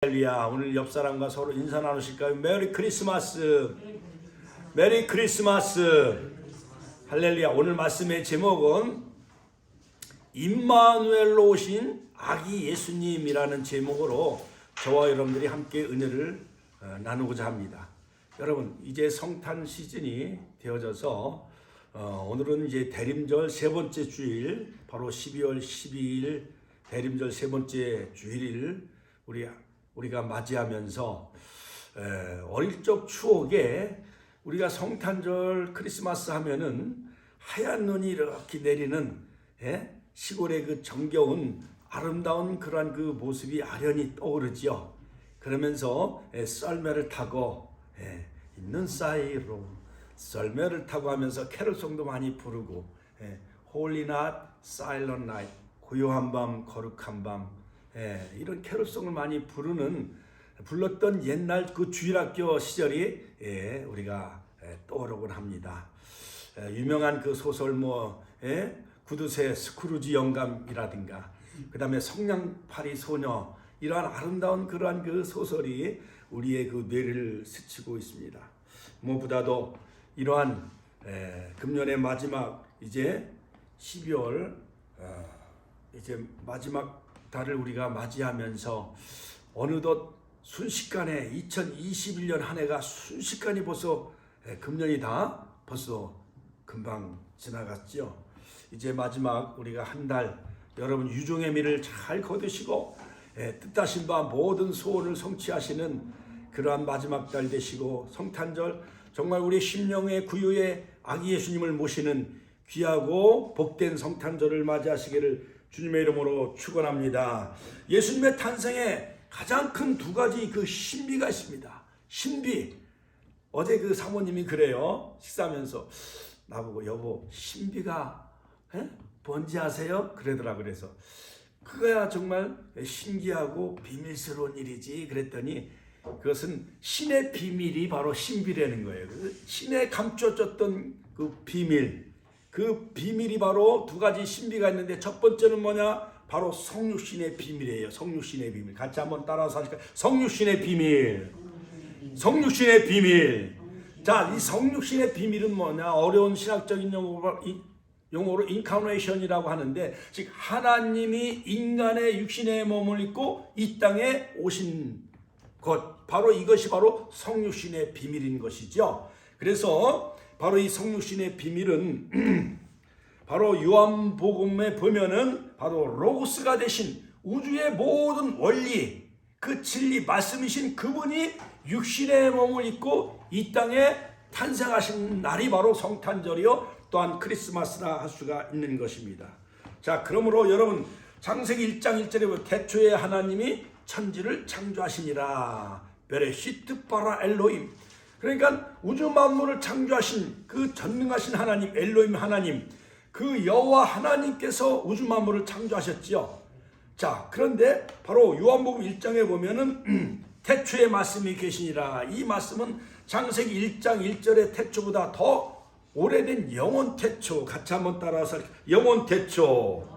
할렐루야. 오늘 옆 사람과 서로 인사 나누실까요? 메리 크리스마스. 메리 크리스마스. 할렐루야. 오늘 말씀의 제목은 임마누엘로 오신 아기 예수님이라는 제목으로 저와 여러분들이 함께 은혜를 나누고자 합니다. 여러분, 이제 성탄 시즌이 되어져서 오늘은 이제 대림절 세 번째 주일, 바로 12월 12일 대림절 세 번째 주일을 우리가 맞이하면서 어릴 적 추억에 우리가 성탄절 크리스마스 하면은 하얀 눈이 이렇게 내리는 시골의 그 정겨운 아름다운 그러한 그 모습이 아련히 떠오르지요. 그러면서 썰매를 타고 있는 사이로 썰매를 타고 하면서 캐롤송도 많이 부르고 Holy Night, Silent Night, 고요한 밤, 거룩한 밤, 이런 캐롤송을 많이 불렀던 옛날 그 주일학교 시절이 우리가 떠오르곤 합니다. 유명한 그 소설 구두쇠 스크루지 영감이라든가 그 다음에 성냥팔이 소녀, 이러한 아름다운 그러한 그 소설이 우리의 그 뇌를 스치고 있습니다. 무엇보다도 이러한 금년의 마지막 이제 12월 이제 마지막 달을 우리가 맞이하면서 어느덧 순식간에 2021년 한 해가 순식간에 벌써 금년이 다 벌써 금방 지나갔죠. 이제 마지막 우리가 한 달 여러분 유종의 미를 잘 거두시고 뜻하신 바 모든 소원을 성취하시는 그러한 마지막 달 되시고 성탄절 정말 우리 심령의 구유의 아기 예수님을 모시는 귀하고 복된 성탄절을 맞이하시기를 주님의 이름으로 축원합니다. 예수님의 탄생에 가장 큰 두 가지 그 신비가 있습니다. 신비. 어제 그 사모님이 그래요. 식사하면서 나보고 여보 신비가 뭔지 아세요? 그러더라. 그래서 그거야 정말 신기하고 비밀스러운 일이지 그랬더니 그것은 신의 비밀이 바로 신비라는 거예요. 신에 감춰졌던 그 비밀, 그 비밀이 바로 두 가지 신비가 있는데 첫 번째는 뭐냐? 바로 성육신의 비밀이에요. 성육신의 비밀. 같이 한번 따라서 하실까요? 성육신의 비밀. 성육신의 비밀. 자, 이 성육신의 비밀은 뭐냐? 어려운 신학적인 용어로 인카네이션이라고 하는데, 즉 하나님이 인간의 육신의 몸을 입고 이 땅에 오신 것, 바로 이것이 바로 성육신의 비밀인 것이죠. 그래서 바로 이 성육신의 비밀은 바로 요한복음에 보면은 바로 로고스가 되신 우주의 모든 원리, 그 진리 말씀이신 그분이 육신의 몸을 입고 이 땅에 탄생하신 날이 바로 성탄절이요 또한 크리스마스라 할 수가 있는 것입니다. 자, 그러므로 여러분 창세기 1장 1절에 보면 태초에 하나님이 천지를 창조하시니라. 베레시트 바라 엘로임. 그러니까 우주 만물을 창조하신 그 전능하신 하나님, 엘로임 하나님, 그 여호와 하나님께서 우주 만물을 창조하셨지요. 자, 그런데 바로 요한복음 1장에 보면은 태초에 말씀이 계시니라. 이 말씀은 창세기 1장 1절의 태초보다 더 오래된 영원 태초. 같이 한번 따라서 영원 태초.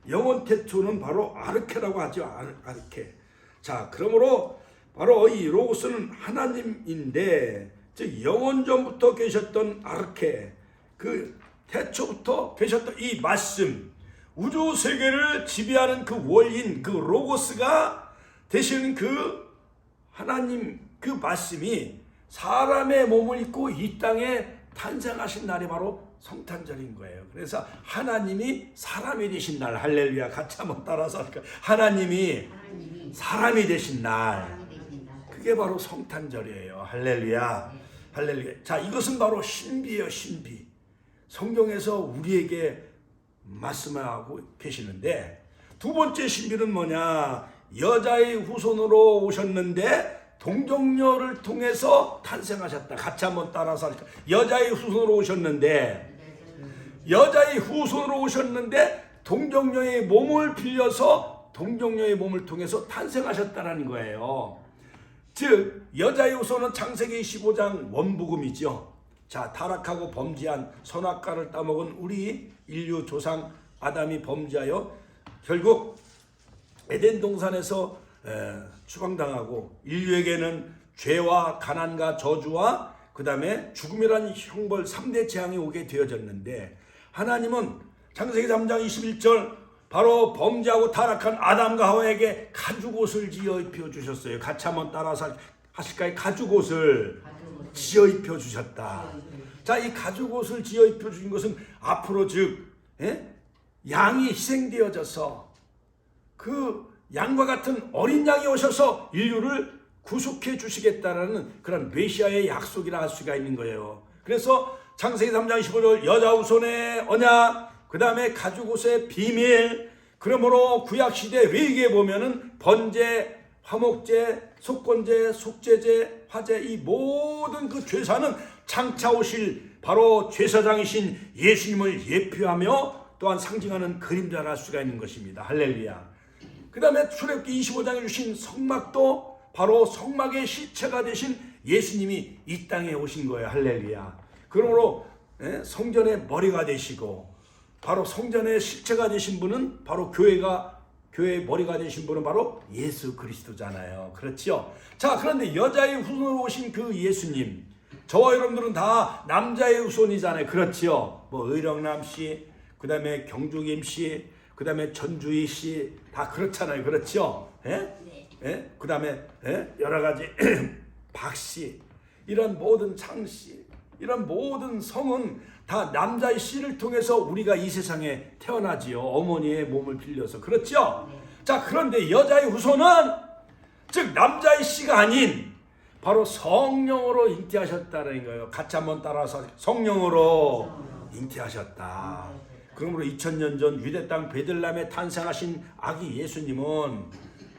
영원 태초는 바로 아르케라고 하죠. 아르케. 자, 그러므로 바로 이 로고스는 하나님인데 즉 영원 전부터 계셨던 아르케, 그 태초부터 계셨던 이 말씀, 우주 세계를 지배하는 그 원인, 그 로고스가 되시는 그 하나님, 그 말씀이 사람의 몸을 입고 이 땅에 탄생하신 날이 바로 성탄절인 거예요. 그래서 하나님이 사람이 되신 날, 할렐루야. 같이 한번 따라서 할까요? 하나님이 사람이 되신 날, 그게 바로 성탄절이에요. 할렐루야. 할렐루야. 자, 이것은 바로 신비예요. 신비. 성경에서 우리에게 말씀하고 계시는데, 두 번째 신비는 뭐냐? 여자의 후손으로 오셨는데 동정녀를 통해서 탄생하셨다. 같이 한번 따라서 할까요? 여자의 후손으로 오셨는데 동정녀의 몸을 빌려서 동정녀의 몸을 통해서 탄생하셨다는 거예요. 즉 여자의 후손은 창세기 15장 원복음이죠. 자, 타락하고 범죄한 선악과를 따먹은 우리 인류 조상 아담이 범죄하여 결국 에덴 동산에서 추방당하고 인류에게는 죄와 가난과 저주와 그 다음에 죽음이라는 형벌 3대 재앙이 오게 되어졌는데, 하나님은 창세기 3장 21절 바로 범죄하고 타락한 아담과 하와에게 가죽옷을 지어 입혀주셨어요. 같이 한번 따라서 하실까요? 가죽옷을 지어 입혀주셨다. 자, 이 가죽옷을 지어 입혀주신 것은 앞으로 즉 양이 희생되어져서 그 양과 같은 어린 양이 오셔서 인류를 구속해 주시겠다라는 그런 메시아의 약속이라 할 수가 있는 거예요. 그래서 창세기 3장 15절 여자 후손의 언약, 그 다음에 가죽옷의 비밀, 그러므로 구약시대 레위기에 보면은 번제, 화목제, 속건제, 속죄제, 화제, 이 모든 그 제사는 장차 오실 바로 제사장이신 예수님을 예표하며 또한 상징하는 그림자라 할 수가 있는 것입니다. 할렐루야. 그 다음에 출애굽기 25장에 주신 성막도 바로 성막의 실체가 되신 예수님이 이 땅에 오신 거예요. 할렐루야. 그러므로 성전의 머리가 되시고 바로 성전의 실체가 되신 분은 바로 교회의 머리가 되신 분은 바로 예수 그리스도잖아요. 그렇죠? 자, 그런데 여자의 후손으로 오신 그 예수님, 저와 여러분들은 다 남자의 후손이잖아요. 그렇죠? 뭐 의령남 씨, 그 다음에 경주김 씨, 그 다음에 전주희 씨, 다 그렇잖아요. 그렇죠? 그 다음에 여러 가지 박씨, 이런 모든 창씨, 이런 모든 성은 다 남자의 씨를 통해서 우리가 이 세상에 태어나지요. 어머니의 몸을 빌려서. 그렇죠? 자, 그런데 여자의 후손은 즉 남자의 씨가 아닌 바로 성령으로 잉태하셨다는 거예요. 같이 한번 따라서 성령으로 잉태하셨다. 그러므로 2000년 전 유대 땅 베들레헴에 탄생하신 아기 예수님은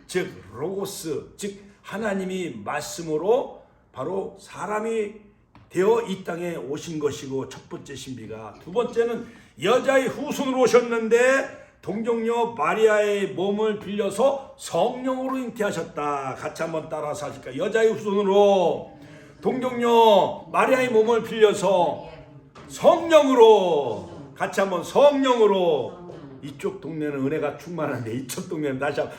즉 로고스, 즉 하나님이 말씀으로 바로 사람이 되어 이 땅에 오신 것이고, 첫 번째 신비가. 두 번째는 여자의 후손으로 오셨는데 동정녀 마리아의 몸을 빌려서 성령으로 잉태하셨다. 같이 한번 따라서 하실까요? 여자의 후손으로 동정녀 마리아의 몸을 빌려서 성령으로, 같이 한번 성령으로. 이쪽 동네는 은혜가 충만한데 이쪽 동네는 다시 한번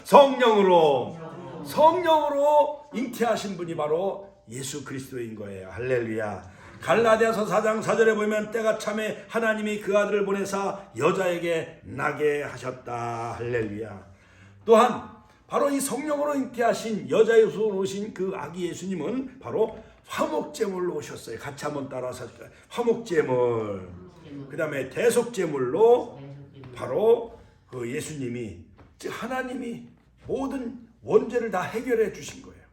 성령으로 잉태하신 분이 바로 예수 그리스도인 거예요. 할렐루야. 갈라디아서 4장 4절에 보면 때가 참에 하나님이 그 아들을 보내사 여자에게 나게 하셨다. 할렐루야. 또한 바로 이 성령으로 잉태하신 여자의 후손으로 오신 그 아기 예수님은 바로 화목제물로 오셨어요. 같이 한번 따라서 할까요? 화목제물. 그 다음에 대속제물로 바로 그 예수님이, 즉 하나님이 모든 원죄를 다 해결해 주신 거예요.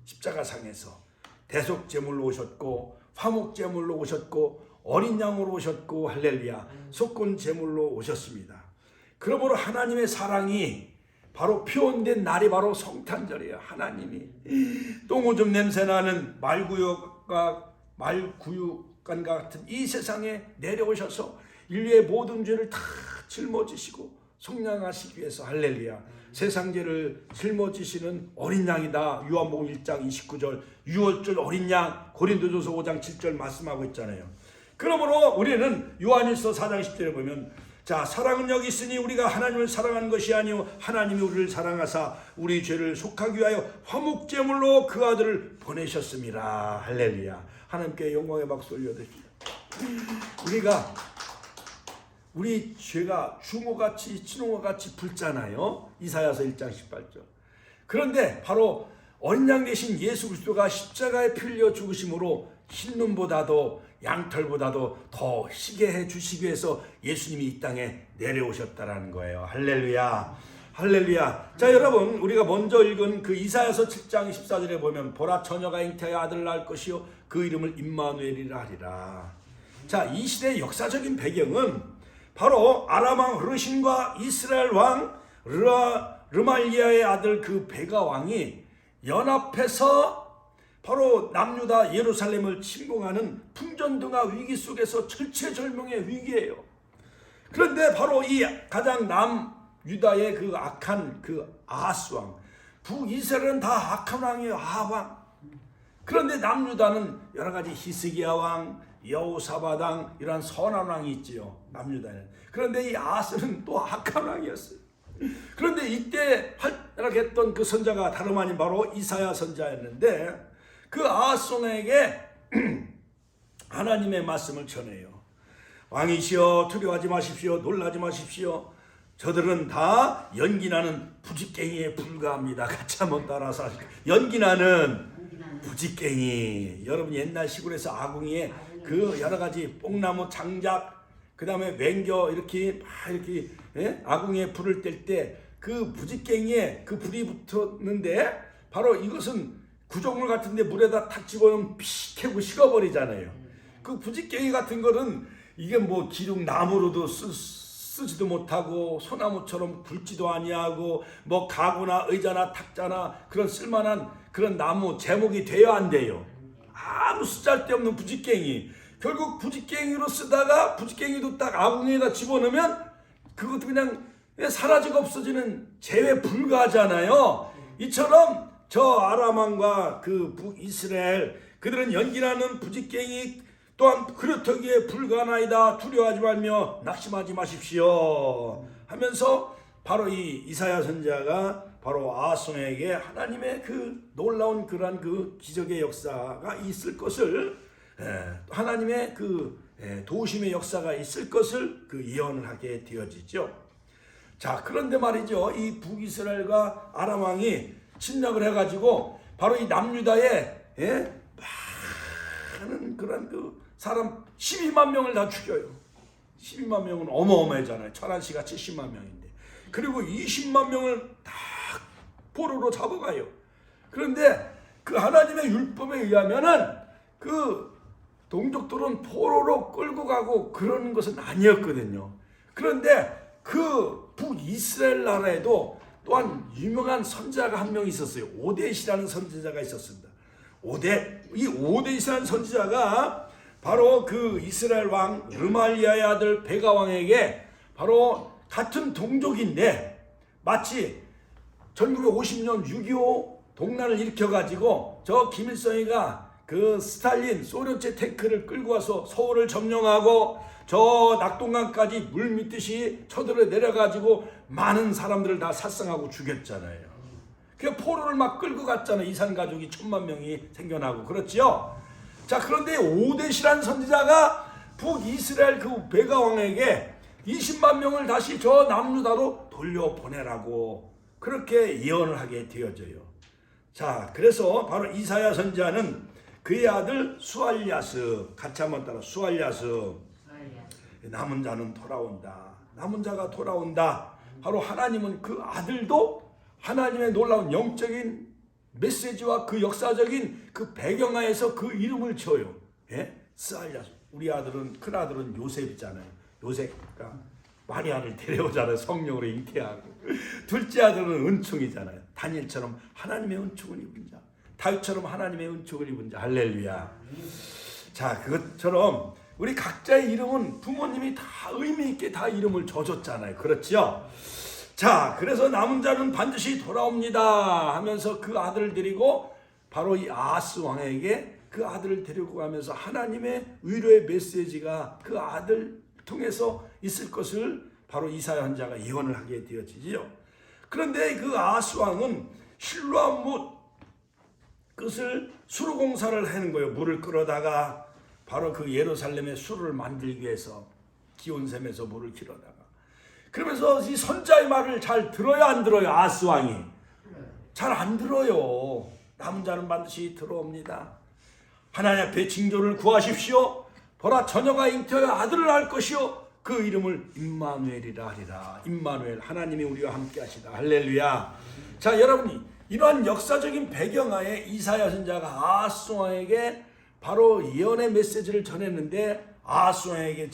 십자가상에서 대속제물로 오셨고, 화목제물로 오셨고, 어린 양으로 오셨고, 할렐루야, 속건제물로 오셨습니다. 그러므로 하나님의 사랑이 바로 표현된 날이 바로 성탄절이에요. 하나님이 똥오줌 냄새나는 말구육간 같은 이 세상에 내려오셔서 인류의 모든 죄를 다 짊어지시고 속량하시기 위해서, 할렐루야, 세상 죄를 짊어지시는 어린 양이다. 요한복음 1장 29절 유월절 어린 양, 고린도전서 5장 7절 말씀하고 있잖아요. 그러므로 우리는 요한일서 4장 10절에 보면, 자, 사랑은 여기 있으니 우리가 하나님을 사랑한 것이 아니요 하나님이 우리를 사랑하사 우리 죄를 속하기 위하여 화목제물로 그 아들을 보내셨습니다. 할렐루야. 하나님께 영광의 박수 올려드립니다. 우리 죄가 주모같이 진홍어같이 붉잖아요. 이사야서 1장 18절. 그런데 바로 어린 양 되신 예수 그리스도가 십자가에 풀려 죽으심으로 흰눈보다도 양털보다도 더 희게 해 주시기 위해서 예수님이 이 땅에 내려오셨다라는 거예요. 할렐루야. 할렐루야. 자, 여러분, 우리가 먼저 읽은 그 이사야서 7장 14절에 보면, 보라 처녀가 잉태하여 아들을 낳을 것이요 그 이름을 임마누엘이라 하리라. 자, 이 시대의 역사적인 배경은 바로 아람 왕 르신과 이스라엘 왕 르말리아의 아들 그 베가 왕이 연합해서 바로 남유다 예루살렘을 침공하는 풍전등화 위기 속에서 절체절명의 위기예요. 그런데 바로 이 가장 남유다의 그 악한 그 아하스 왕, 북이스라엘은 다 악한 왕이에요. 아합. 그런데 남유다는 여러 가지 히스기야 왕, 여호사밧 왕, 이런 선한 왕이 있지요. 남유다는. 그런데 이 아하스는 또 악한 왕이었어요. 그런데 이때 활약했던 그 선자가 다름 아닌 바로 이사야 선자였는데 그 아하스에게 하나님의 말씀을 전해요. 왕이시여 두려워하지 마십시오. 놀라지 마십시오. 저들은 다 연기나는 부직갱이에 불과합니다. 같이 한번 따라서 하실까요? 연기나는 부직갱이. 여러분 옛날 시골에서 아궁이에 그 여러 가지 뽕나무 장작 그 다음에 맹겨 이렇게 아궁이에 불을 뗄 때 그 부직갱이에 그 불이 붙었는데 바로 이것은 구조물 같은데 물에다 탁 집어넣으면 피 캐고 식어버리잖아요. 그 부직갱이 같은 거는 이게 뭐 기둥 나무로도 쓰지도 못하고 소나무처럼 굵지도 아니하고 뭐 가구나 의자나 탁자나 그런 쓸만한 그런 나무 제목이 돼야 안 돼요. 아무 쓰잘데없는 부직갱이. 결국 부직갱이로 쓰다가 부직갱이도 딱 아궁이에다 집어넣으면 그것도 그냥 사라지고 없어지는 재회 불가하잖아요. 이처럼 저 아람왕과 그 북이스라엘 그들은 연기나는 부직갱이 또한 그릇터기에 불가하나이다. 두려워하지 말며 낙심하지 마십시오 하면서 바로 이 이사야 선지자가 바로 아하스에게 하나님의 그 놀라운 그러한 그 기적의 역사가 있을 것을 하나님의 그 도우심의 역사가 있을 것을 그 예언을 하게 되어지죠. 자, 그런데 말이죠. 이 북이스라엘과 아람 왕이 침략을 해가지고 바로 이 남유다에 많은 그런 그 사람 12만 명을 다 죽여요. 12만 명은 어마어마하잖아요. 천안시가 70만 명인데. 그리고 20만 명을 다 포로로 잡아가요. 그런데 그 하나님의 율법에 의하면은 그 동족들은 포로로 끌고 가고 그러는 것은 아니었거든요. 그런데 그 북이스라엘 나라에도 또한 유명한 선지자가 한 명 있었어요. 오뎃이라는 선지자가 있었습니다. 이 오뎃이라는 선지자가 바로 그 이스라엘 왕 르말리아의 아들 베가 왕에게 바로 같은 동족인데 마치 1950년 6.25 동란을 일으켜가지고 저 김일성이가 그 스탈린 소련제 탱크를 끌고 와서 서울을 점령하고 저 낙동강까지 물 밑듯이 쳐들어 내려가지고 많은 사람들을 다 살상하고 죽였잖아요. 그 포로를 막 끌고 갔잖아요. 이산 가족이 1000만 명이 생겨나고 그렇지요. 자, 그런데 오뎃이라는 선지자가 북이스라엘 그 베가 왕에게 20만 명을 다시 저 남유다로 돌려보내라고 그렇게 예언을 하게 되어져요. 자, 그래서 바로 이사야 선지자는 그의 아들 수알야스, 같이 한번 따라 수알야스. 남은 자는 돌아온다. 남은 자가 돌아온다. 바로 하나님은 그 아들도 하나님의 놀라운 영적인 메시지와 그 역사적인 그 배경하에서 그 이름을 지어요. 스알야스. 우리 아들은 큰 아들은 요셉이잖아요. 요셉가 마리아를 데려오잖아요. 성령으로 잉태하고. 둘째 아들은 은총이잖아요. 다니엘처럼 하나님의 은총을 입은 자. 다윗처럼 하나님의 은총을 입은 자. 할렐루야. 자, 그것처럼 우리 각자의 이름은 부모님이 다 의미 있게 다 이름을 줘줬잖아요. 그렇죠? 자, 그래서 남은 자는 반드시 돌아옵니다 하면서 그 아들을 데리고 바로 이 아하스 왕에게 그 아들을 데리고 가면서 하나님의 위로의 메시지가 그 아들 통해서 있을 것을 바로 이사야 선지자가 예언을 하게 되어지죠. 그런데 그 아하스 왕은 실로암 그것을 수로공사를 하는 거예요. 물을 끌어다가 바로 그 예루살렘의 수를 만들기 위해서 기온샘에서 물을 길어다가 그러면서 이 선자의 말을 잘 들어요, 안 들어요? 아하스 왕이 잘 안 들어요. 남은 자는 반드시 들어옵니다. 하나님 앞에 징조를 구하십시오. 보라, 처녀가 잉태하여 아들을 낳을 것이요 그 이름을 임마누엘이라 하리라. 임마누엘, 하나님이 우리와 함께 하시다. 할렐루야. 자, 여러분이 이러한 역사적인 배경하에 이사야 선지자가 아하스 왕에게 바로 예언의 메시지를 전했는데 아하스 왕에게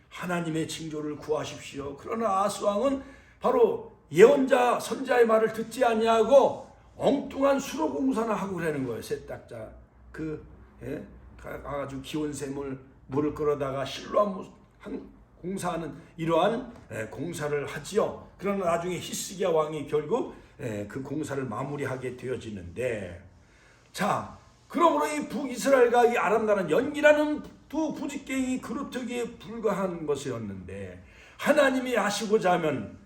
하나님의 징조를 구하십시오. 그러나 아하스 왕은 바로 예언자 선지자의 말을 듣지 아니하고 엉뚱한 수로공사나 하고 그러는 거예요. 세탁자 가가지고 기온샘을 물을 끌어다가 실로암 공사하는 이러한 공사를 하지요. 그러나 나중에 히스기야 왕이 결국 그 공사를 마무리하게 되어지는데, 자, 그러므로 이 북이스라엘과 이 아람 나라는 연기라는 두 부직갱이 그루터기에 불과한 것이었는데 하나님이 하시고자 하면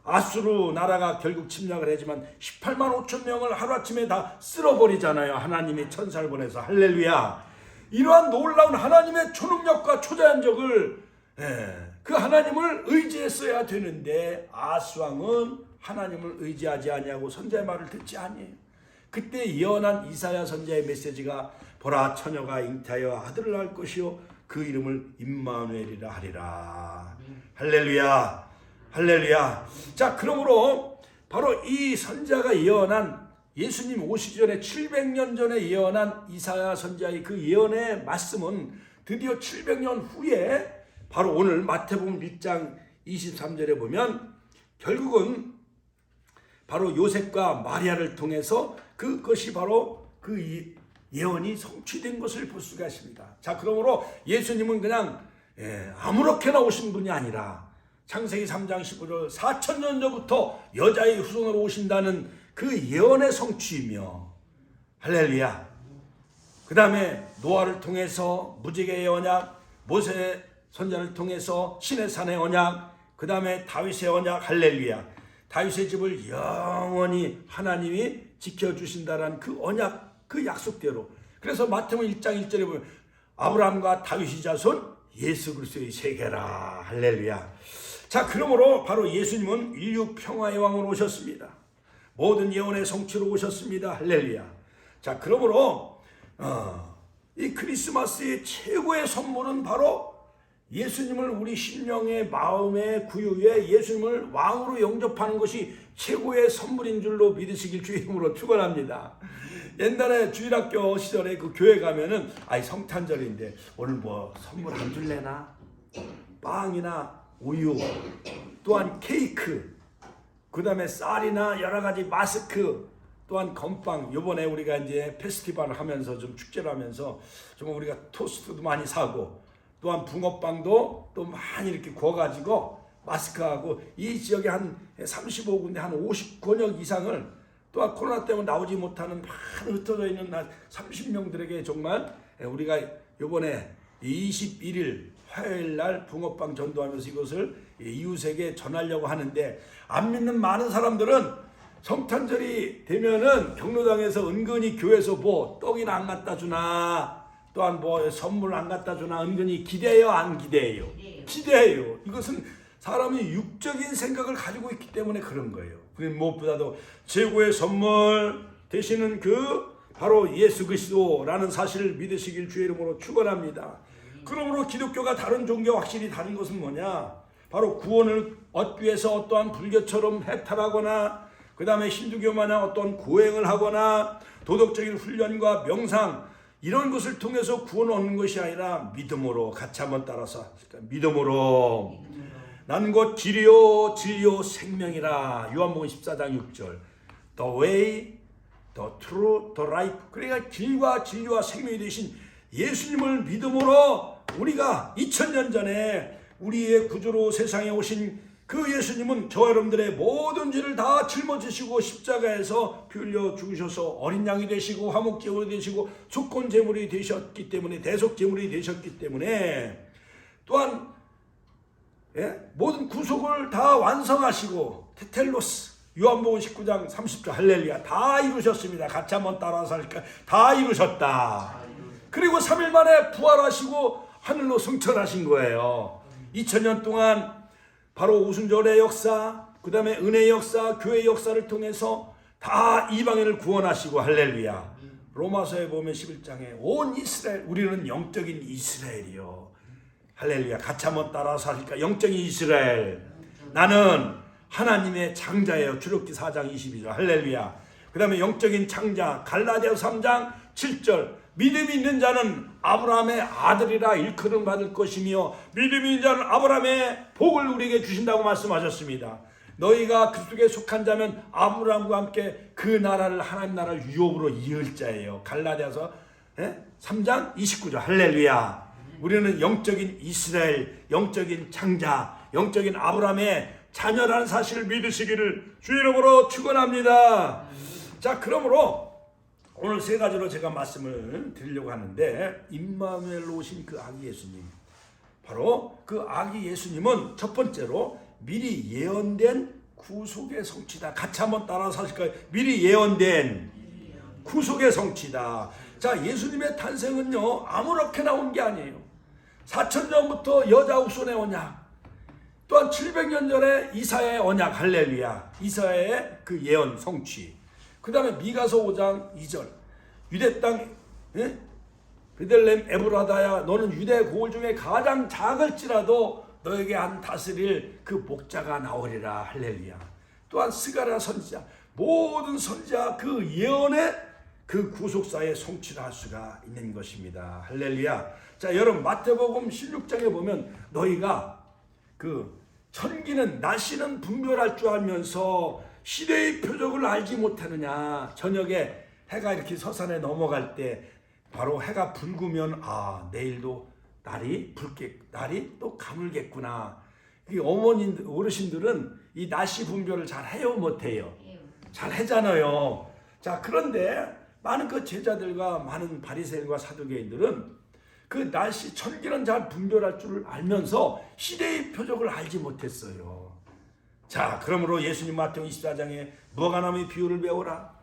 아수르 나라가 결국 침략을 하지만 18만 5천 명을 하루아침에 다 쓸어버리잖아요. 하나님이 천사를 보내서. 할렐루야. 이러한 놀라운 하나님의 초능력과 초자연적을 그 하나님을 의지했어야 되는데 아스왕은 하나님을 의지하지 아니하고 선자의 말을 듣지 아니해요. 그때 예언한 이사야 선자의 메시지가 보라 처녀가 잉태하여 아들을 낳을 것이요 그 이름을 임마누엘이라 하리라. 할렐루야. 할렐루야. 자, 그러므로 바로 이 선자가 예언한 예수님 오시기 전에 700년 전에 예언한 이사야 선자의 그 예언의 말씀은 드디어 700년 후에 바로 오늘 마태복음 1장 23절에 보면 결국은 바로 요셉과 마리아를 통해서 그것이 바로 그 예언이 성취된 것을 볼 수가 있습니다. 자, 그러므로 예수님은 그냥 아무렇게나 오신 분이 아니라 창세기 3장 15절 4,000년 전부터 여자의 후손으로 오신다는 그 예언의 성취이며 할렐루야. 그 다음에 노아를 통해서 무지개의 언약, 모세 선자를 통해서 신의 산의 언약, 그 다음에 다윗의 언약, 할렐루야. 다윗의 집을 영원히 하나님이 지켜주신다는 그 언약, 그 약속대로. 그래서 마태복음 1장 1절에 보면 아브라함과 다윗의 자손 예수 그리스도의 세계라. 할렐루야. 자, 그러므로 바로 예수님은 인류 평화의 왕으로 오셨습니다. 모든 예언의 성취로 오셨습니다. 할렐루야. 자, 그러므로 이 크리스마스의 최고의 선물은 바로 예수님을 우리 심령의 마음의 구유에 예수님을 왕으로 영접하는 것이 최고의 선물인 줄로 믿으시길 주의 이름으로 축원합니다. 옛날에 주일학교 시절에 그 교회 가면은 성탄절인데 오늘 뭐 선물 안 줄래나? 빵이나 우유, 또한 케이크, 그 다음에 쌀이나 여러 가지 마스크, 또한 건빵. 요번에 우리가 이제 페스티벌을 하면서 좀 축제를 하면서 좀 우리가 토스트도 많이 사고, 또한 붕어빵도 또 많이 이렇게 구워가지고 마스크하고 이 지역에 한 35군데 한 50권역 이상을 또한 코로나 때문에 나오지 못하는 많이 흩어져 있는 30명들에게 정말 우리가 요번에 21일 화요일 날 붕어빵 전도하면서 이것을 이웃에게 전하려고 하는데 안 믿는 많은 사람들은 성탄절이 되면은 경로당에서 은근히 교회에서 뭐 떡이나 안 갖다 주나 또한 뭐 선물 안 갖다 주나 은근히 기대해요 안 기대해요? 기대해요. 이것은 사람이 육적인 생각을 가지고 있기 때문에 그런 거예요. 무엇보다도 최고의 선물 되시는 그 바로 예수 그리스도라는 사실을 믿으시길 주의 이름으로 축원합니다. 그러므로 기독교가 다른 종교와 확실히 다른 것은 뭐냐? 바로 구원을 얻기 위해서 어떠한 불교처럼 해탈하거나 그 다음에 힌두교 마냥 어떤 고행을 하거나 도덕적인 훈련과 명상 이런 것을 통해서 구원을 얻는 것이 아니라 믿음으로 같이 한번 따라서 믿음으로 나는 곧 길이요 진리요 생명이라. 요한복음 14장 6절 The way, the truth, the life. 그러니까 길과 진리와 생명이 되신 예수님을 믿음으로 우리가 2000년 전에 우리의 구주로 세상에 오신 그 예수님은 저와 여러분들의 모든 죄를 다 짊어지시고 십자가에서 피 흘려 죽으셔서 어린 양이 되시고 화목제물이 되시고 속건제물이 되셨기 때문에 대속제물이 되셨기 때문에 또한 모든 구속을 다 완성하시고 테텔로스 요한복음 19장 30절 할렐루야 다 이루셨습니다. 같이 한번 따라서 할까? 다 이루셨다. 그리고 3일 만에 부활하시고 하늘로 승천하신 거예요. 2000년 동안 바로 오순절의 역사, 그 다음에 은혜의 역사, 교회의 역사를 통해서 다 이방인을 구원하시고 할렐루야. 로마서에 보면 11장에 온 이스라엘, 우리는 영적인 이스라엘이요. 할렐루야. 같이 한번 따라서 하실까? 영적인 이스라엘. 나는 하나님의 창자예요. 출애굽기 4장 22절 할렐루야. 그 다음에 영적인 창자 갈라디아서 3장 7절 믿음이 있는 자는 아브라함의 아들이라 일컬음 받을 것이며 믿음이 있는 자는 아브라함의 복을 우리에게 주신다고 말씀하셨습니다. 너희가 그쪽에 속한 자면 아브라함과 함께 그 나라를 하나님 나라를 유업으로 이을 자예요. 갈라디아서 3장 29절 할렐루야. 우리는 영적인 이스라엘, 영적인 창자, 영적인 아브라함의 자녀라는 사실을 믿으시기를 주의 이름으로 축원합니다. 자, 그러므로 오늘 세 가지로 제가 말씀을 드리려고 하는데 임마누엘로 오신 그 아기 예수님, 바로 그 아기 예수님은 첫 번째로 미리 예언된 구속의 성취다. 같이 한번 따라서 하실까요? 미리 예언된 구속의 성취다. 자, 예수님의 탄생은요 아무렇게나 온 게 아니에요. 4,000년부터 여자 후손의 언약, 또한 700년 전에 이사야의 언약, 할렐루야, 이사야의 그 예언 성취. 그 다음에 미가서 5장 2절, 유대 땅 베들레헴 에브라다야, 너는 유대 고을 중에 가장 작을지라도 너에게 한 다스릴 그 목자가 나오리라, 할렐루야. 또한 스가랴 선지자, 모든 선지자 그 예언의 그 구속사의 성취를 할 수가 있는 것입니다, 할렐루야. 자, 여러분 마태복음 16장에 보면 너희가 그 천기는 날씨는 분별할 줄 알면서 시대의 표적을 알지 못하느냐. 저녁에 해가 이렇게 서산에 넘어갈 때 바로 해가 붉으면 내일도 날이 또 가물겠구나. 이 어머니 어르신들은 이 날씨 분별을 잘 해요, 못해요? 잘 하잖아요. 자, 그런데 많은 그 제자들과 많은 바리새인과 사두개인들은 그 날씨 천기는 잘 분별할 줄 알면서 시대의 표적을 알지 못했어요. 자, 그러므로 예수님 마태복음 24장에 무화과나무의 비유를 배우라.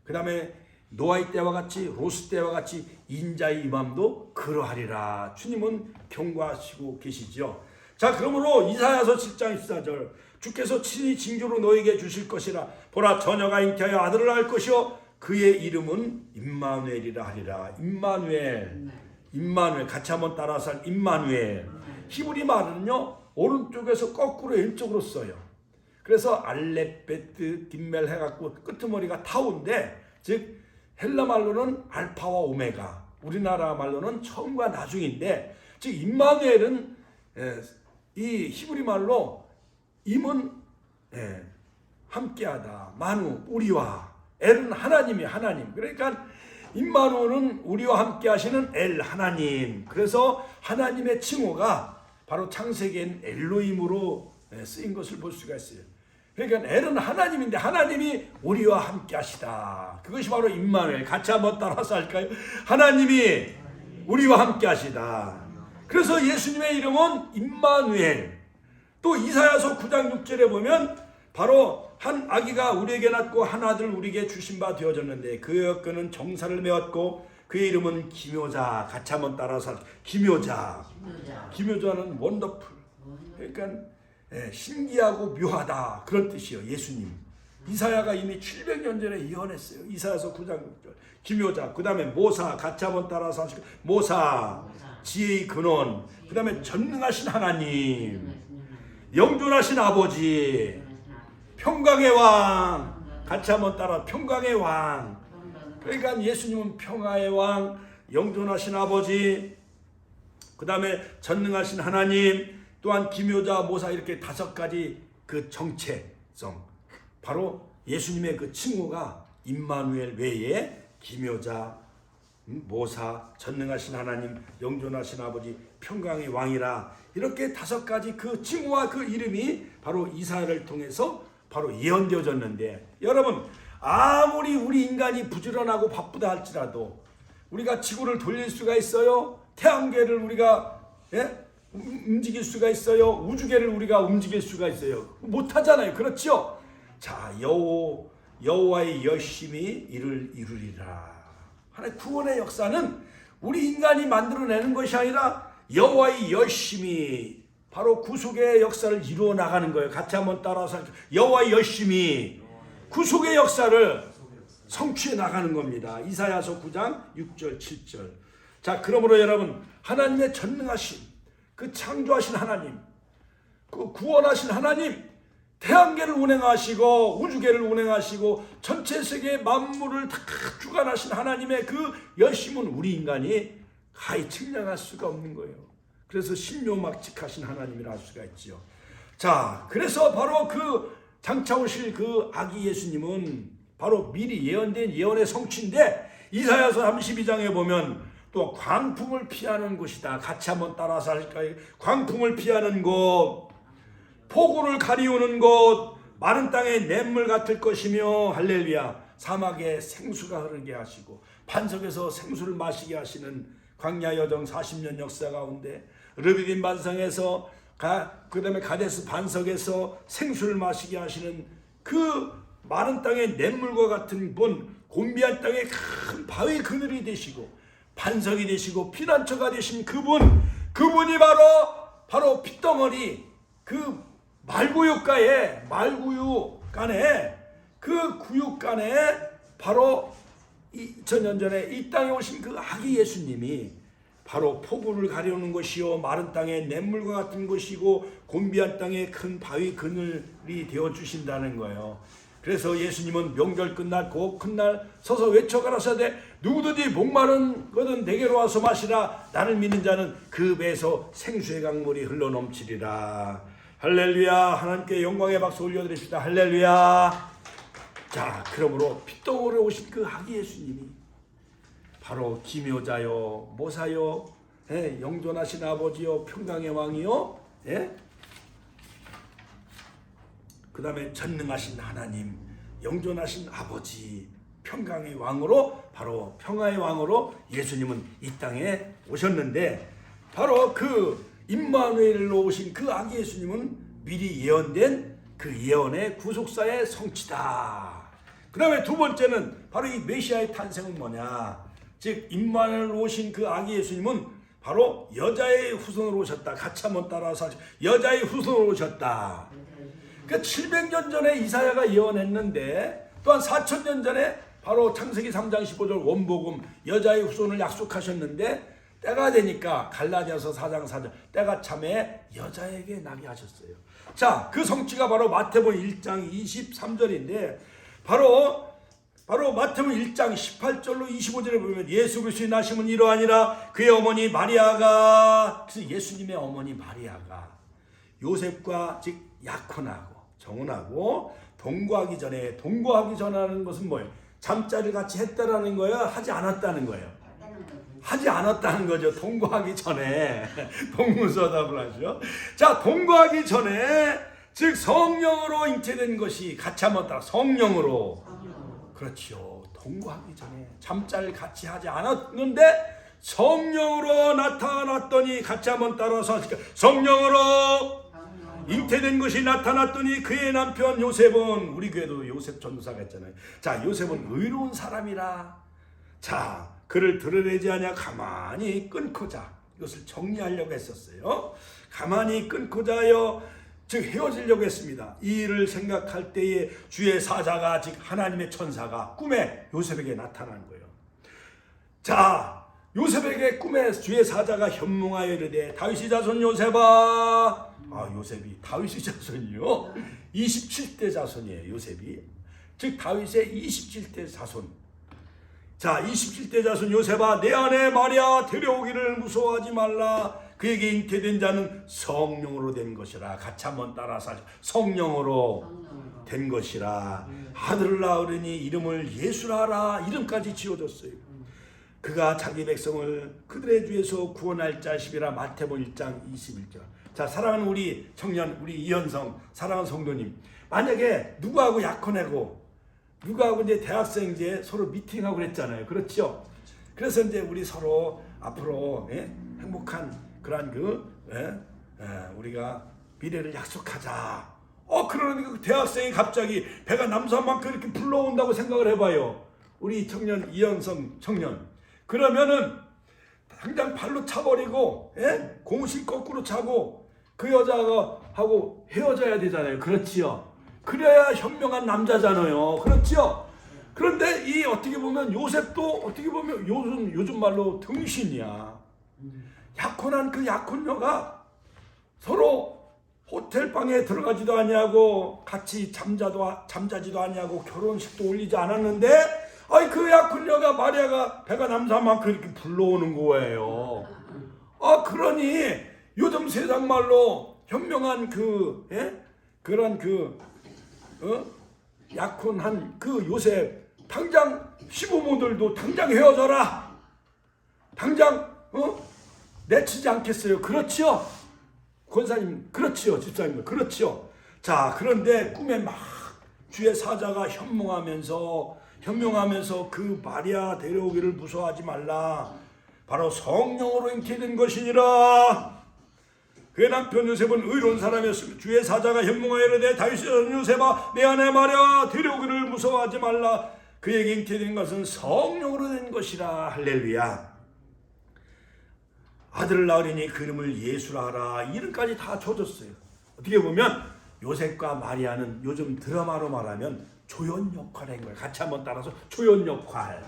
그 다음에 노아의 때와 같이 롯의 때와 같이 인자의 임함도 그러하리라. 주님은 경고하시고 계시죠. 자, 그러므로 이사야서 7장 14절, 주께서 친히 징조로 너에게 주실 것이라. 보라, 처녀가 잉태하여 아들을 낳을 것이요 그의 이름은 임마누엘이라 하리라. 임마누엘 같이 한번 따라서 임마누엘. 히브리 말은요 오른쪽에서 거꾸로 왼쪽으로 써요. 그래서 알렙베트 딤멜 해갖고 끄트머리가 타우인데, 즉 헬라 말로는 알파와 오메가, 우리나라 말로는 처음과 나중인데, 즉 임마누엘은 이 히브리 말로 임은 함께하다, 마누 우리와, 엘은 하나님이 하나님. 그러니까 임마누엘은 우리와 함께 하시는 엘 하나님. 그래서 하나님의 칭호가 바로 창세기엔 엘로힘으로 쓰인 것을 볼 수가 있어요. 그러니까 엘은 하나님인데 하나님이 우리와 함께 하시다. 그것이 바로 임마누엘. 같이 한번 따라서 할까요? 하나님이 우리와 함께 하시다. 그래서 예수님의 이름은 임마누엘. 또 이사야서 9장 6절에 보면 바로 한 아기가 우리에게 낳고 한 아들 우리에게 주신 바 되어졌는데 그의 어깨는 정사를 메었고 그의 이름은 기묘자. 같이 한번 따라서 기묘자. 기묘자는 원더풀. 그러니까 신기하고 묘하다, 그런 뜻이에요. 예수님. 이사야가 이미 700년 전에 예언했어요. 이사야서 9장 6절. 기묘자. 그 다음에 모사. 같이 한번 따라서 하시고 모사. 지혜의 근원. 그 다음에 전능하신 하나님. 영존하신 아버지. 평강의 왕. 같이 한번 따라 평강의 왕. 그러니까 예수님은 평화의 왕, 영존하신 아버지, 그 다음에 전능하신 하나님, 또한 기묘자, 모사, 이렇게 5가지 그 정체성. 바로 예수님의 그 칭호가 임마누엘 외에 기묘자, 모사, 전능하신 하나님, 영존하신 아버지, 평강의 왕이라, 이렇게 5가지 그 칭호와 그 이름이 바로 이사야를 통해서 바로 예언되어졌는데, 여러분 아무리 우리 인간이 부지런하고 바쁘다 할지라도 우리가 지구를 돌릴 수가 있어요? 태양계를 우리가 움직일 수가 있어요? 우주계를 우리가 움직일 수가 있어요? 못하잖아요. 그렇죠? 자, 여호와의 열심히 이를 이루리라. 하나님 구원의 역사는 우리 인간이 만들어내는 것이 아니라 여호와의 열심히, 바로 구속의 역사를 이루어 나가는 거예요. 같이 한번 따라서 여호와의 열심히 구속의 역사를 성취해 나가는 겁니다. 이사야서 9장 6절 7절. 자, 그러므로 여러분, 하나님의 전능하신 그 창조하신 하나님, 그 구원하신 하나님, 태양계를 운행하시고 우주계를 운행하시고 전체 세계 만물을 다 주관하신 하나님의 그 열심은 우리 인간이 가히 측량할 수가 없는 거예요. 그래서 신묘막측하신 하나님이라 할 수가 있죠. 자, 그래서 바로 그 장차 오실 그 아기 예수님은 바로 미리 예언된 예언의 성취인데, 이사야서 32장에 보면 또 광풍을 피하는 곳이다. 같이 한번 따라서 할까요? 광풍을 피하는 곳, 폭우를 가리우는 곳, 마른 땅에 냇물 같을 것이며, 할렐루야, 사막에 생수가 흐르게 하시고 반석에서 생수를 마시게 하시는 광야 여정 40년 역사 가운데 르비딤 반성에서 그다음에 가데스 반석에서 생수를 마시게 하시는 그 마른 땅의 냇물과 같은 분, 곤비한 땅의 큰 바위 그늘이 되시고 반석이 되시고 피난처가 되신 그분이 바로 핏덩어리 그 말구육간에 그 구육간에 바로 2000년 전에 이 땅에 오신 그 아기 예수님이 바로 폭우를 가려는 것이요 마른 땅의 냇물과 같은 것이고 곤비한 땅의 큰 바위 그늘이 되어 주신다는 거예요. 그래서 예수님은 명절 끝날 그 큰날 서서 외쳐 가라사대 누구든지 목마른 것은 내게로 와서 마시라. 나를 믿는 자는 그 배에서 생수의 강물이 흘러넘치리라. 할렐루야. 하나님께 영광의 박수 올려드립시다. 할렐루야. 자, 그러므로 핏덩어리에 오신 그 아기 예수님이 바로 기묘자요 모사요 영존하신 아버지요 평강의 왕이요 그 다음에 전능하신 하나님 영존하신 아버지 평강의 왕으로 바로 평화의 왕으로 예수님은 이 땅에 오셨는데 바로 그 임마누엘로 오신 그 아기 예수님은 미리 예언된 그 예언의 구속사의 성취다. 그 다음에 두 번째는 바로 이 메시아의 탄생은 뭐냐, 즉 임마누엘 오신 그 아기 예수님은 바로 여자의 후손으로 오셨다. 같이 한번 따라서 여자의 후손으로 오셨다. 그러니까 700년 전에 이사야가 예언했는데 또한 4000년 전에 바로 창세기 3장 15절 원복음 여자의 후손을 약속하셨는데 때가 되니까 갈라디아서 4장 4절 때가 참에 여자에게 나게 하셨어요. 자, 그 성취가 바로 마태복음 1장 23절인데 바로 마태복음 1장 18절로 25절에 보면 예수 그리스도의 나심은 이러하니라. 그의 어머니 마리아가, 그래서 예수님의 어머니 마리아가 요셉과 즉 약혼하고 정혼하고 동거하기 전에, 동거하기 전하는 것은 뭐예요? 잠자리를 같이 했다라는 거예요? 하지 않았다는 거예요? 하지 않았다는 거죠. 동거하기 전에. 동문서답을 하죠. 자, 동거하기 전에 즉 성령으로 잉태된 것이 같이 한번 따라 성령으로. 그렇죠. 동거하기 전에 잠자리를 같이 하지 않았는데 성령으로 나타났더니 같이 한번 따라서 성령으로 잉태된 것이 나타났더니 그의 남편 요셉은, 우리 교회도 요셉 전도사가 했잖아요. 자, 요셉은 의로운 사람이라 자 그를 드러내지 않냐 가만히 끊고자, 이것을 정리하려고 했었어요. 가만히 끊고자 하여 즉 헤어지려고 했습니다. 이 일을 생각할 때에 주의 사자가 즉 하나님의 천사가 꿈에 요셉에게 나타난 거예요. 자, 요셉에게 꿈에 주의 사자가 현몽하여 이르되 다윗의 자손 요셉아, 요셉이 다윗의 자손이요 27대 자손이에요. 요셉이 즉 다윗의 27대 자손. 자, 27대 자손 요셉아, 내 아내 마리아 데려오기를 무서워하지 말라. 그에게 잉태된 자는 성령으로 된 것이라. 같이 한번 따라서 하죠. 성령으로 된 것이라. 아들을 낳으려니 이름을 예수라 하라. 이름까지 지어줬어요. 그가 자기 백성을 그들의 죄에서 구원할 자식이라. 마태복음 1장 21절. 자, 사랑하는 우리 청년, 우리 이현성, 사랑하는 성도님, 만약에 누구하고 약혼하고 누구하고 이제 대학생 이제 서로 미팅하고 그랬잖아요. 그렇죠? 그래서 이제 우리 서로 앞으로 행복한 그러한 우리가 미래를 약속하자. 그러니까 그 대학생이 갑자기 배가 남산만큼 이렇게 불러온다고 생각을 해봐요. 우리 청년 이현성 청년. 그러면은 당장 발로 차버리고 공실 거꾸로 차고 그 여자가 하고 헤어져야 되잖아요. 그렇지요? 그래야 현명한 남자잖아요. 그렇죠? 그런데 이 어떻게 보면 요셉도 어떻게 보면 요즘 말로 등신이야. 약혼한 그 약혼녀가 서로 호텔방에 들어가지도 아니하고 같이 잠자지도 아니하고 결혼식도 올리지 않았는데 그 약혼녀가 마리아가 배가 남산만큼 이렇게 불러오는 거예요. 그러니 요즘 세상 말로 현명한 그런 약혼한 그 요셉 당장 시부모들도 당장 헤어져라. 당장 내치지 않겠어요. 그렇지요? 권사님, 그렇지요? 집사님, 그렇지요? 자, 그런데 꿈에 막 주의 사자가 현몽하면서 그 마리아 데려오기를 무서워하지 말라. 바로 성령으로 잉태된 것이니라. 그의 남편 요셉은 의로운 사람이었으며 주의 사자가 현몽하여 이르되 다윗의 요셉아 내 안에 말여 데려오기를 무서워하지 말라. 그에게 잉태된 것은 성령으로 된 것이라. 할렐루야. 아들을 낳으리니 그 이름을 예수라 하라. 이름까지 다 줘줬어요. 어떻게 보면 요셉과 마리아는 요즘 드라마로 말하면 조연 역할을 한 거예요. 같이 한번 따라서 조연 역할.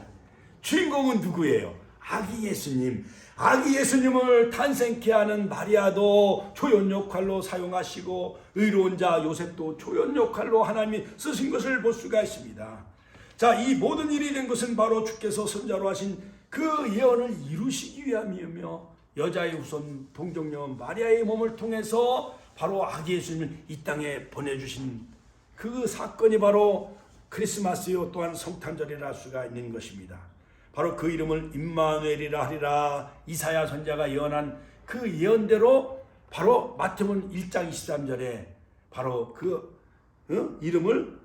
주인공은 누구예요? 아기 예수님. 아기 예수님을 탄생케 하는 마리아도 조연 역할로 사용하시고 의로운 자 요셉도 조연 역할로 하나님이 쓰신 것을 볼 수가 있습니다. 자, 이 모든 일이 된 것은 바로 주께서 선자로 하신 그 예언을 이루시기 위함이며 여자의 후손 동정녀 마리아의 몸을 통해서 바로 아기 예수님을 이 땅에 보내주신 그 사건이 바로 크리스마스요 또한 성탄절이라 할 수가 있는 것입니다. 바로 그 이름을 임마누엘이라 하리라. 이사야 선지자가 예언한 그 예언대로 바로 마태복음 1장 23절에 바로 그 이름을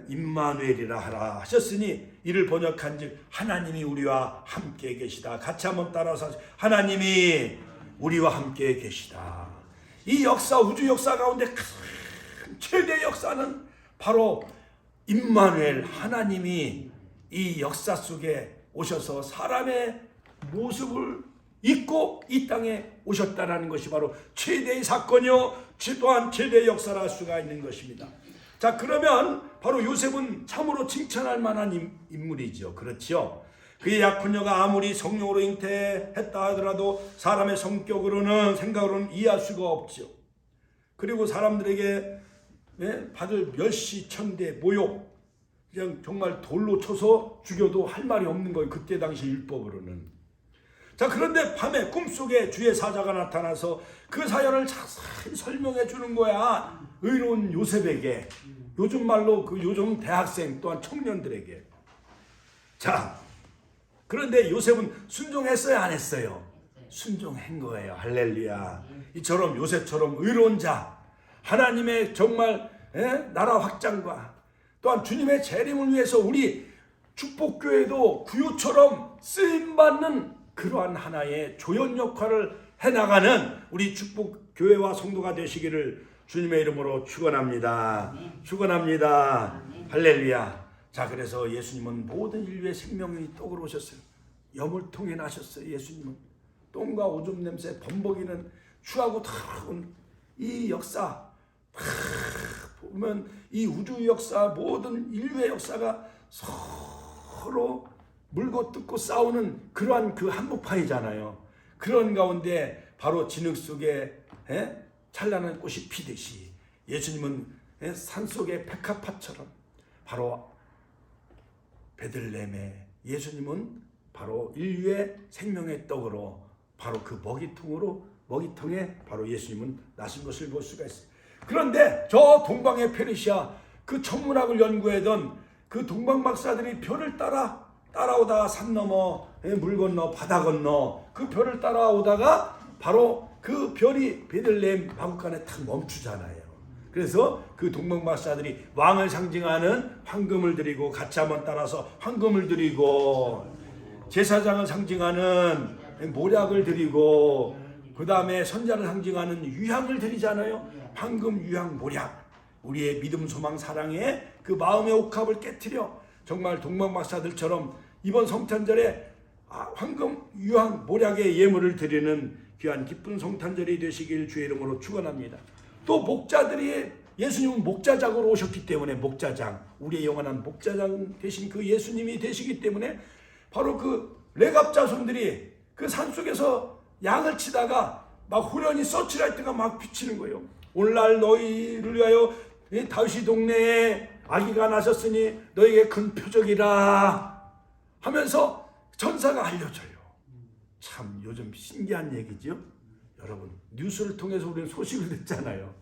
임마누엘이라 하라 하셨으니 이를 번역한즉 하나님이 우리와 함께 계시다. 같이 한번 따라서 하나님이 우리와 함께 계시다. 이 역사, 우주 역사 가운데 큰 최대 역사는 바로 임마누엘, 하나님이 이 역사 속에 오셔서 사람의 모습을 입고 이 땅에 오셨다라는 것이 바로 최대의 사건이요 또한 최대의 역사라 할 수가 있는 것입니다. 자, 그러면 바로 요셉은 참으로 칭찬할 만한 인물이죠. 그렇죠? 그의 약혼녀가 아무리 성령으로 잉태했다 하더라도 사람의 성격으로는 생각으로는 이해할 수가 없죠. 그리고 사람들에게 받을 멸시, 천대, 모욕, 그냥 정말 돌로 쳐서 죽여도 할 말이 없는 거예요. 그때 당시 율법으로는. 자, 그런데 밤에 꿈속에 주의 사자가 나타나서 그 사연을 자세히 설명해 주는 거야. 의로운 요셉에게. 요즘 말로 그 요즘 대학생 또한 청년들에게. 자, 그런데 요셉은 순종했어요, 안 했어요? 순종한 거예요. 할렐루야. 이처럼 요셉처럼 의로운 자, 하나님의 정말 나라 확장과 또한 주님의 재림을 위해서 우리 축복교회도 구요처럼 쓰임받는 그러한 하나의 조연 역할을 해나가는 우리 축복교회와 성도가 되시기를 주님의 이름으로 축원합니다. 축원합니다. 할렐루야. 자, 그래서 예수님은 모든 인류의 생명의 떡으로 오셨어요. 염을 통해 나셨어요. 예수님은 똥과 오줌 냄새 범벅이는 추하고 더러운 이 역사 보면 이 우주 역사 모든 인류의 역사가 서로 물고 뜯고 싸우는 그러한 그 한복판이잖아요. 그런 가운데 바로 진흙 속에 찬란한 꽃이 피듯이 예수님은 산속의 백합화처럼 바로 베들레헴에 예수님은 바로 인류의 생명의 떡으로 바로 그 먹이통에 바로 예수님은 나신 것을 볼 수가 있어요. 그런데 저 동방의 페르시아 그 천문학을 연구하던 그 동방 박사들이 별을 따라오다가 산 넘어 물 건너 바다 건너 그 별을 따라오다가 바로 그 별이 베들레헴 마구간에 탁 멈추잖아요. 그래서 그 동방 박사들이 왕을 상징하는 황금을 드리고 같이 한번 따라서 황금을 드리고 제사장을 상징하는 모략을 드리고 그 다음에 선자를 상징하는 유향을 드리잖아요. 황금, 유향, 모략. 우리의 믿음, 소망, 사랑의 그 마음의 옥합을 깨트려 정말 동방 박사들처럼 이번 성탄절에 황금, 유향, 모략의 예물을 드리는 귀한 기쁜 성탄절이 되시길 주의 이름으로 축원합니다. 또 목자들이 예수님은 목자장으로 오셨기 때문에 목자장, 우리의 영원한 목자장 되신 그 예수님이 되시기 때문에 바로 그 레갑 자손들이 그 산속에서 양을 치다가 막 후련히 서치라이트가 막 비치는 거예요. 오늘날 너희를 위하여 다윗의 동네에 아기가 나셨으니 너에게 큰 표적이라 하면서 전사가 알려줘요. 참 요즘 신기한 얘기죠. 여러분 뉴스를 통해서 우리는 소식을 듣잖아요.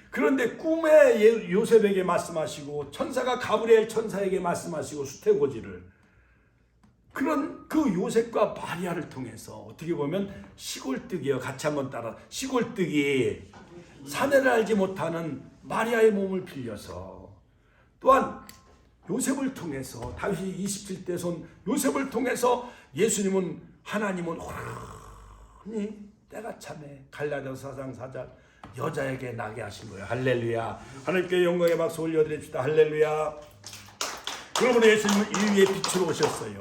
그런데 꿈에 요셉에게 말씀하시고 천사가 가브리엘 천사에게 말씀하시고 수태고지를 그런 그 요셉과 마리아를 통해서 어떻게 보면 시골뜨기요. 같이 한번 따라 시골뜨기 사내를 알지 못하는 마리아의 몸을 빌려서 또한 요셉을 통해서 다윗이 27대 손 요셉을 통해서 예수님은 하나님은 호련히 때가 차네. 갈라디아서 4장 4절 여자에게 나게 하신 거예요. 할렐루야. 하나님께 영광의 박수 올려드립시다. 할렐루야. 그러므로 예수님은 이 위에 빛으로 오셨어요.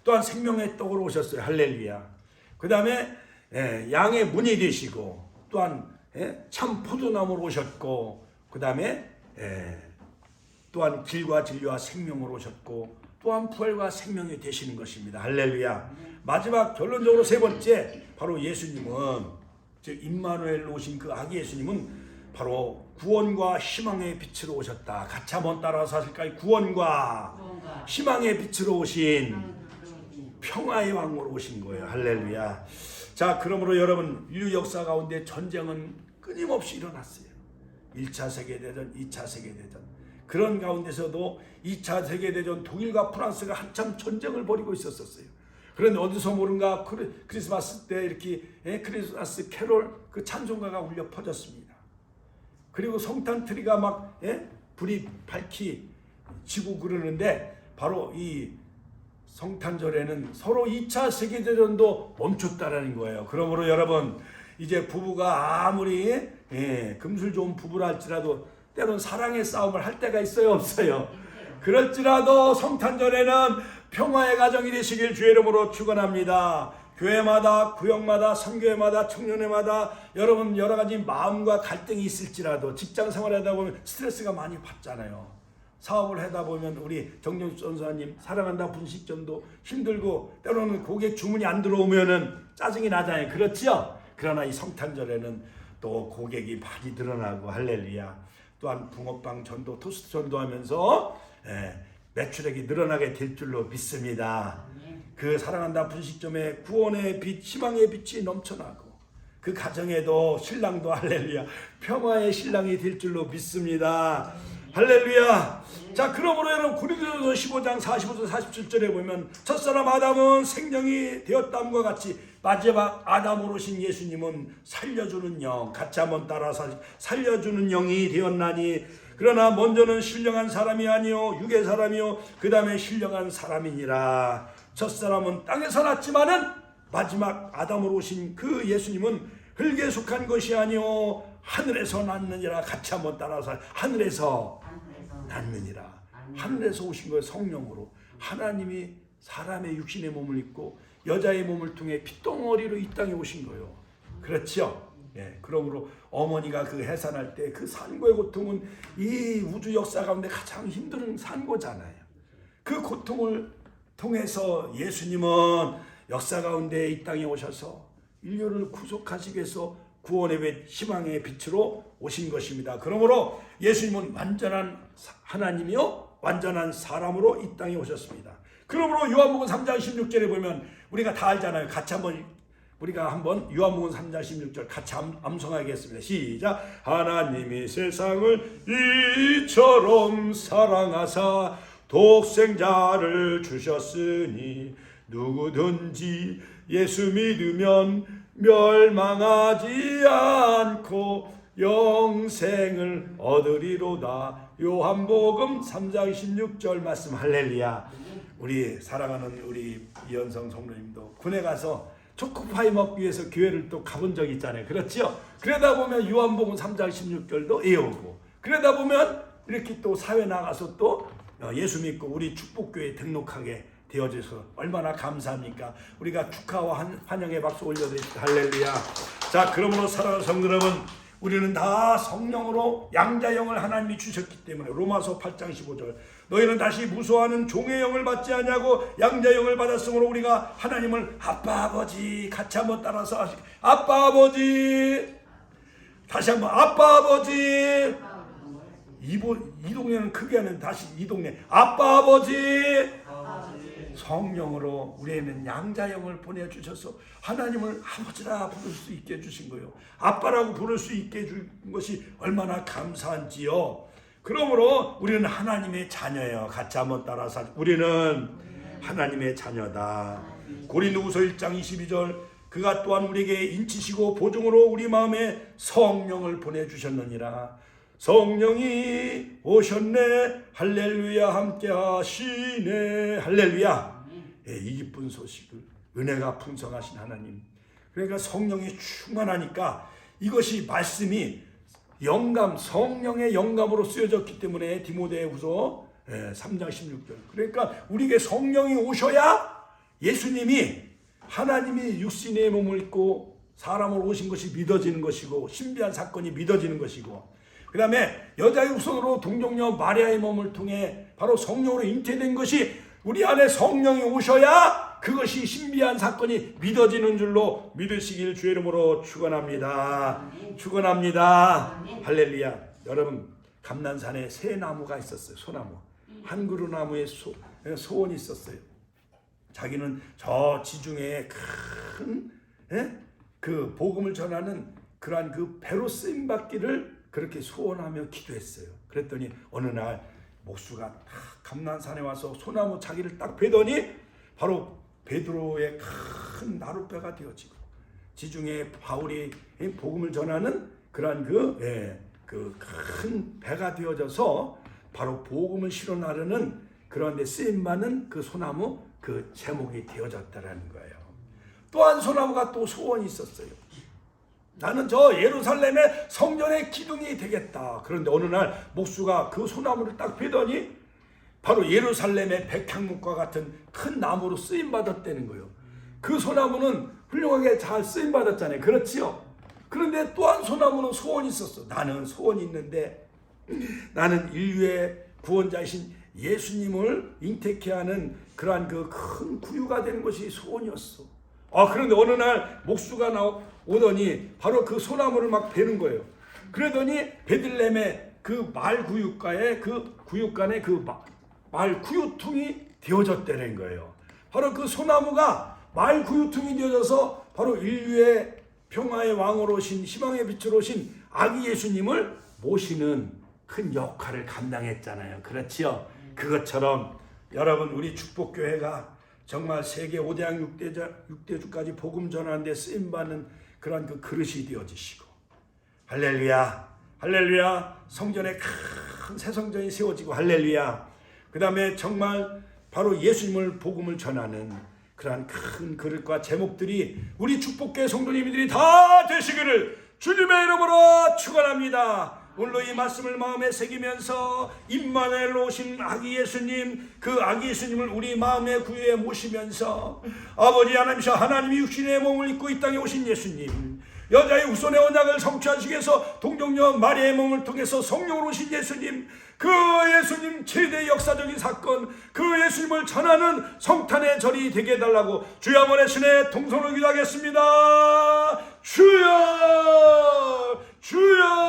또한 생명의 떡으로 오셨어요. 할렐루야. 그 다음에 양의 문이 되시고, 또한 참 포도나무로 오셨고, 그 다음에 또한 길과 진리와 생명으로 오셨고, 또한 부활과 생명이 되시는 것입니다. 할렐루야. 마지막 결론적으로 세 번째, 바로 예수님은, 즉 임마누엘로 오신 그 아기 예수님은 바로 구원과 희망의 빛으로 오셨다. 같이 한번 따라서 하실까요? 구원과 희망의 빛으로 오신 평화의 왕으로 오신 거예요. 할렐루야. 자, 그러므로 여러분, 인류 역사 가운데 전쟁은 끊임없이 일어났어요. 1차 세계대전, 2차 세계대전. 그런 가운데서도 2차 세계대전 독일과 프랑스가 한참 전쟁을 벌이고 있었어요. 그런데 어디서 모른가 크리스마스 때 이렇게 크리스마스 캐롤 그 찬송가가 울려 퍼졌습니다. 그리고 성탄 트리가 막 불이 밝히지고 그러는데, 바로 이 성탄절에는 서로 2차 세계대전도 멈췄다라는 거예요. 그러므로 여러분, 이제 부부가 아무리 금술 좋은 부부라 할지라도 때론 사랑의 싸움을 할 때가 있어요, 없어요? 그럴지라도 성탄절에는 평화의 가정이 되시길 주의 이름으로 축원합니다. 교회마다, 구역마다, 선교회마다, 청년회마다 여러분 여러 가지 마음과 갈등이 있을지라도 직장 생활하다 보면 스트레스가 많이 받잖아요. 사업을 하다 보면 우리 정정수 전사님 사랑한다 분식점도 힘들고, 때로는 고객 주문이 안 들어오면은 짜증이 나잖아요. 그렇죠? 그러나 이 성탄절에는 또 고객이 많이 늘어나고, 할렐루야. 또한 붕어빵 전도, 토스트 전도하면서 매출액이 늘어나게 될 줄로 믿습니다. 그 사랑한다 분식점의 구원의 빛, 희망의 빛이 넘쳐나고, 그 가정에도 신랑도 할렐루야 평화의 신랑이 될 줄로 믿습니다. 할렐루야. 자, 그러므로 여러분 고린도전서 15장 45절 47절에 보면 첫사람 아담은 생명이 되었다함과 같이 마지막 아담으로 오신 예수님은 살려주는 영, 같이 한번 따라서 살려주는 영이 되었나니, 그러나 먼저는 신령한 사람이 아니요 육의 사람이요 그 다음에 신령한 사람이니라. 첫사람은 땅에서 났지만은 마지막 아담으로 오신 그 예수님은 흙에 속한 것이 아니요 하늘에서 났느니라. 같이 한번 따라서 하늘에서 났느니라. 하늘에서 오신 거예요. 성령으로 하나님이 사람의 육신의 몸을 입고 여자의 몸을 통해 핏덩어리로 이 땅에 오신 거예요. 그렇죠? 그러므로 어머니가 그 해산할 때 그 산고의 고통은 이 우주 역사 가운데 가장 힘든 산고잖아요. 그 고통을 통해서 예수님은 역사 가운데 이 땅에 오셔서 인류를 구속하시기 위해서 구원의 빛, 희망의 빛으로 오신 것입니다. 그러므로 예수님은 완전한 하나님이요 완전한 사람으로 이 땅에 오셨습니다. 그러므로 요한복음 3장 16절에 보면 우리가 다 알잖아요. 같이 우리가 한번 요한복음 3장 16절 같이 암송하겠습니다. 시작. 하나님이 세상을 이처럼 사랑하사 독생자를 주셨으니 누구든지 예수 믿으면 멸망하지 않고 영생을 얻으리로다. 요한복음 3장 16절 말씀. 할렐루야. 우리 사랑하는 우리 이현성 성도님도 군에 가서 초코파이 먹기 위해서 교회를 또 가본 적이 있잖아요. 그렇죠? 그러다 보면 요한복음 3장 16절도 외우고, 그러다 보면 이렇게 또 사회 나가서 또 예수 믿고 우리 축복교회에 등록하게 되어져서 얼마나 감사합니까? 우리가 축하와 환영의 박수 올려드립니다. 할렐루야. 자, 그러므로 사랑하는 성도 여러분, 우리는 다 성령으로 양자영을 하나님이 주셨기 때문에 로마서 8장 15절 너희는 다시 무소하는 종의 영을 받지 않냐고 양자영을 받았으므로 우리가 하나님을 아빠 아버지, 같이 한번 따라서 하시고 아빠 아버지, 다시 한번 아빠 아버지. 이 동네는 크게 하는 다시 이 동네 아빠 아버지. 성령으로 우리에는 양자영을 보내주셔서 하나님을 아버지라 부를 수 있게 해주신 거예요. 아빠라고 부를 수 있게 해준 것이 얼마나 감사한지요. 그러므로 우리는 하나님의 자녀예요. 같이 한번 따라서 우리는 하나님의 자녀다. 고린도후서 1장 22절 그가 또한 우리에게 인치시고 보증으로 우리 마음에 성령을 보내주셨느니라. 성령이 오셨네. 할렐루야. 함께 하시네. 할렐루야. 이 기쁜 소식을 은혜가 풍성하신 하나님, 그러니까 성령이 충만하니까 이것이 말씀이 영감, 성령의 영감으로 쓰여졌기 때문에 디모데후서 3장 16절. 그러니까 우리에게 성령이 오셔야 예수님이 하나님이 육신의 몸을 입고 사람으로 오신 것이 믿어지는 것이고 신비한 사건이 믿어지는 것이고, 그 다음에 여자의 후손으로 동정녀 마리아의 몸을 통해 바로 성령으로 잉태된 것이 우리 안에 성령이 오셔야 그것이 신비한 사건이 믿어지는 줄로 믿으시길 주의 이름으로 축원합니다. 축원합니다. 할렐루야. 여러분, 감난산에 새 나무가 있었어요. 소나무. 한 그루 나무에 소원이 있었어요. 자기는 저 지중해에 큰 그 복음을 전하는 그러한 그 배로 쓰임 받기를 그렇게 소원하며 기도했어요. 그랬더니 어느 날 목수가 감난산에 와서 소나무 자기를 딱 베더니 바로 베드로의 큰 나룻배가 되어지고 지중해 바울이 복음을 전하는 그러한 그 큰 배가 되어져서 바로 복음을 실어 나르는 그런 데 쓰임 받는 그 소나무 그 제목이 되어졌다라는 거예요. 또한 소나무가 또 소원이 있었어요. 나는 저 예루살렘의 성전의 기둥이 되겠다. 그런데 어느 날 목수가 그 소나무를 딱 베더니 바로 예루살렘의 백향목과 같은 큰 나무로 쓰임 받았다는 거예요. 그 소나무는 훌륭하게 잘 쓰임 받았잖아요. 그렇지요? 그런데 또한 소나무는 소원이 있었어. 나는 소원이 있는데 나는 인류의 구원자이신 예수님을 잉태케 하는 그러한 그 큰 구유가 되는 것이 소원이었어. 그런데 어느 날 목수가 오더니 바로 그 소나무를 막 베는 거예요. 그러더니 베들레헴의 그 말구유가에 그 구유간에 그 말구유통이 되어졌다는 거예요. 바로 그 소나무가 말구유통이 되어져서 바로 인류의 평화의 왕으로 오신 희망의 빛으로 오신 아기 예수님을 모시는 큰 역할을 감당했잖아요. 그렇지요? 그것처럼 여러분, 우리 축복교회가 정말 세계 5대양 6대주까지 복음 전하는 데 쓰임받는 그런 그 그릇이 되어지시고, 할렐루야, 할렐루야, 성전에 큰 새 성전이 세워지고, 할렐루야, 그 다음에 정말 바로 예수님을 복음을 전하는 그러한 큰 그릇과 제목들이 우리 축복교회 성도님들이 다 되시기를 주님의 이름으로 축원합니다. 오늘도 이 말씀을 마음에 새기면서 임마누엘로 오신 아기 예수님, 그 아기 예수님을 우리 마음의 구유에 모시면서 아버지 하나님이셔 하나님이 육신의 몸을 입고 이 땅에 오신 예수님, 여자의 후손의 언약을 성취하시기 위해서 동정녀 마리아의 몸을 통해서 성령으로 오신 예수님, 그 예수님 최대 역사적인 사건, 그 예수님을 전하는 성탄의 절이 되게 해달라고 주여 한번 신의 동선을 기도하겠습니다. 주여, 주여.